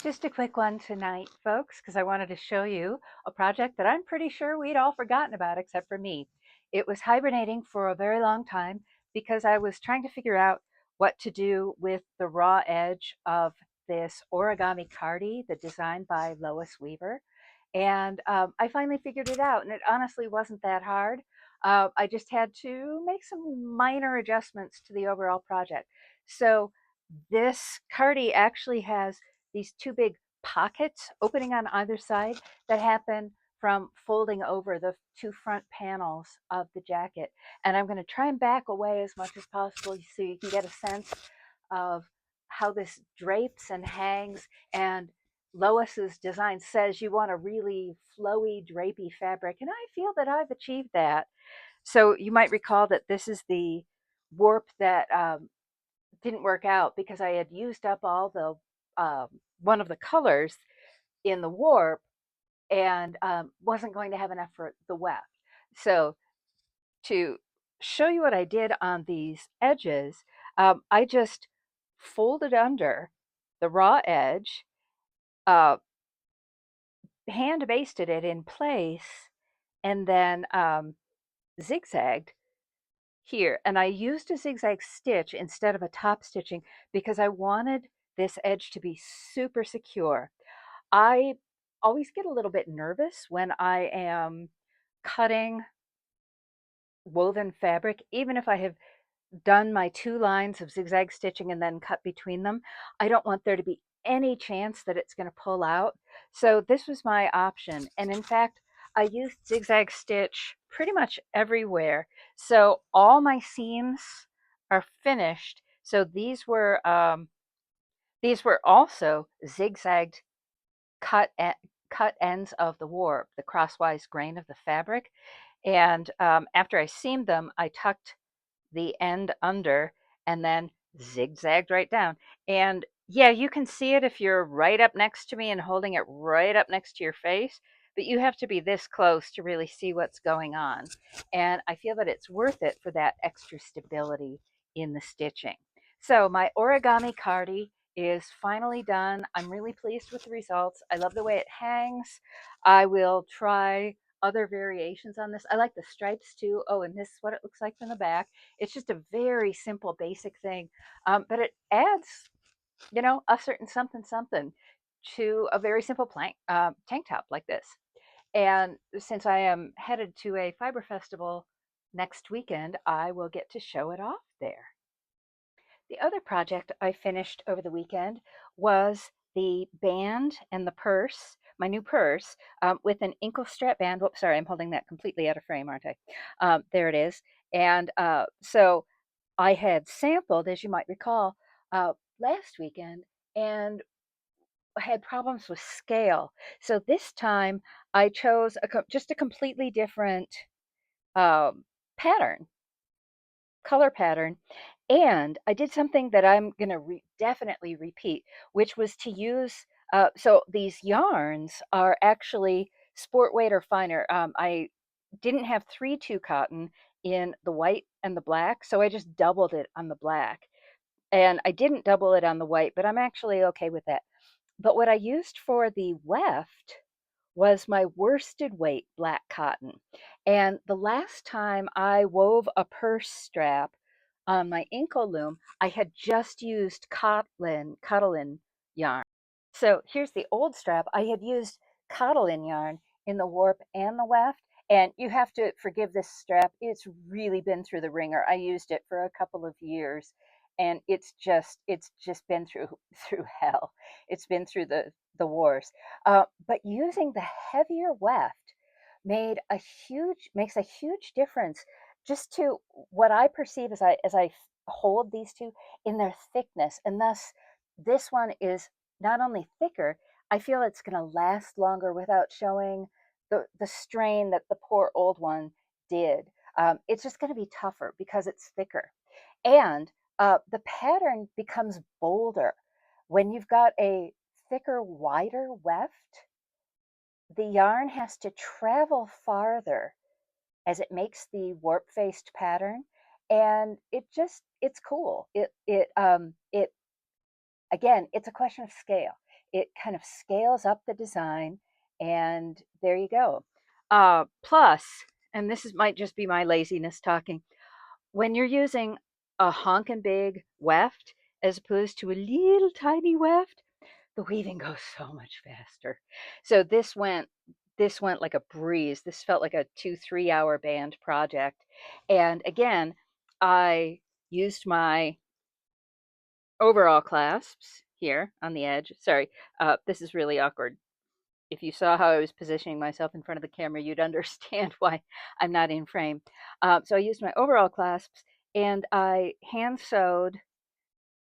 Just a quick one tonight, folks, because I wanted to show you a project that I'm pretty sure we'd all forgotten about except for me. It was hibernating for a very long time because I was trying to figure out what to do with the raw edge of this origami Cardi, the design by Lois Weaver. And I finally figured it out, and it honestly wasn't that hard. I just had to make some minor adjustments to the overall project. So this Cardi actually has these two big pockets opening on either side that happen from folding over the two front panels of the jacket. And I'm going to try and back away as much as possible so you can get a sense of how this drapes and hangs. And Lois's design says you want a really flowy, drapey fabric, and I feel that I've achieved that. So you might recall that this is the warp that didn't work out because I had used up all the one of the colors in the warp and wasn't going to have enough for the weft. So to show you what I did on these edges, I just folded under the raw edge, uh, hand basted it in place, and then zigzagged here. And I used a zigzag stitch instead of a top stitching because I wanted this edge to be super secure. I always get a little bit nervous when I am cutting woven fabric, even if I have done my 2 lines of zigzag stitching and then cut between them. I don't want there to be any chance that it's going to pull out. So this was my option. And in fact, I used zigzag stitch pretty much everywhere. So all my seams are finished. So these were also zigzagged cut cut ends of the warp, the crosswise grain of the fabric. And after I seamed them, I tucked the end under and then zigzagged right down. And yeah, you can see it if you're right up next to me and holding it right up next to your face, but you have to be this close to really see what's going on. And I feel that it's worth it for that extra stability in the stitching. So my origami Cardi is finally done. I'm really pleased with the results. I love the way it hangs. I will try other variations on this. I like the stripes too. Oh, and this is what it looks like from the back. It's just a very simple, basic thing, but it adds, a certain something something to a very simple tank top like this. And since I am headed to a fiber festival next weekend, I will get to show it off there. The other project I finished over the weekend was the band and the purse, my new purse, with an ankle strap band. Whoops, sorry, I'm holding that completely out of frame, aren't I? There it is. And so I had sampled, as you might recall, last weekend and had problems with scale. So this time I chose just a completely different um, pattern, color pattern. And I did something that I'm going to definitely repeat, which was to use, so these yarns are actually sport weight or finer. I didn't have 3-2 cotton in the white and the black, so I just doubled it on the black. And I didn't double it on the white, but I'm actually okay with that. But what I used for the weft was my worsted weight black cotton. And the last time I wove a purse strap on my ankle loom, I had just used cotton yarn. So here's the old strap. I had used cotton yarn in the warp and the weft. And you have to forgive this strap. It's really been through the ringer. I used it for a couple of years and it's just been through through hell. It's been through the wars. But using the heavier weft makes a huge difference just to what I perceive as I hold these two in their thickness, and thus this one is not only thicker. I feel it's going to last longer without showing the strain that the poor old one did. It's just going to be tougher because it's thicker, and the pattern becomes bolder when you've got a thicker, wider weft. The yarn has to travel farther as it makes the warp faced pattern, and it's cool. It again, it's a question of scale. it kind of scales up the design, and there you go. Plus, and this is might just be my laziness talking, when you're using a honkin' big weft as opposed to a little tiny weft, the weaving goes so much faster. So this went like a breeze. This felt like a 2 3 hour band project. And again, I used my overall clasps here on the edge. Sorry, this is really awkward. If you saw how I was positioning myself in front of the camera, you'd understand why I'm not in frame. So I used my overall clasps, and I hand sewed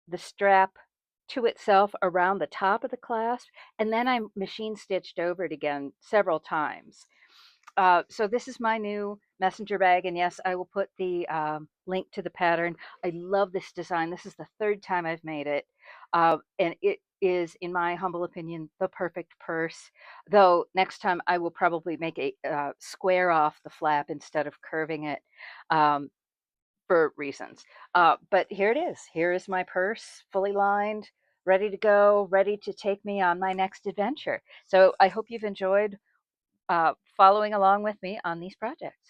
the strap to itself around the top of the clasp, and then I machine stitched over it again several times. So this is my new messenger bag, and yes, I will put the link to the pattern. I love this design. This is the third time I've made it, and it is, in my humble opinion, the perfect purse. Though next time I will probably make a square off the flap instead of curving it. Um, for reasons. But here it is. Here is my purse, fully lined, ready to go, ready to take me on my next adventure. So I hope you've enjoyed following along with me on these projects.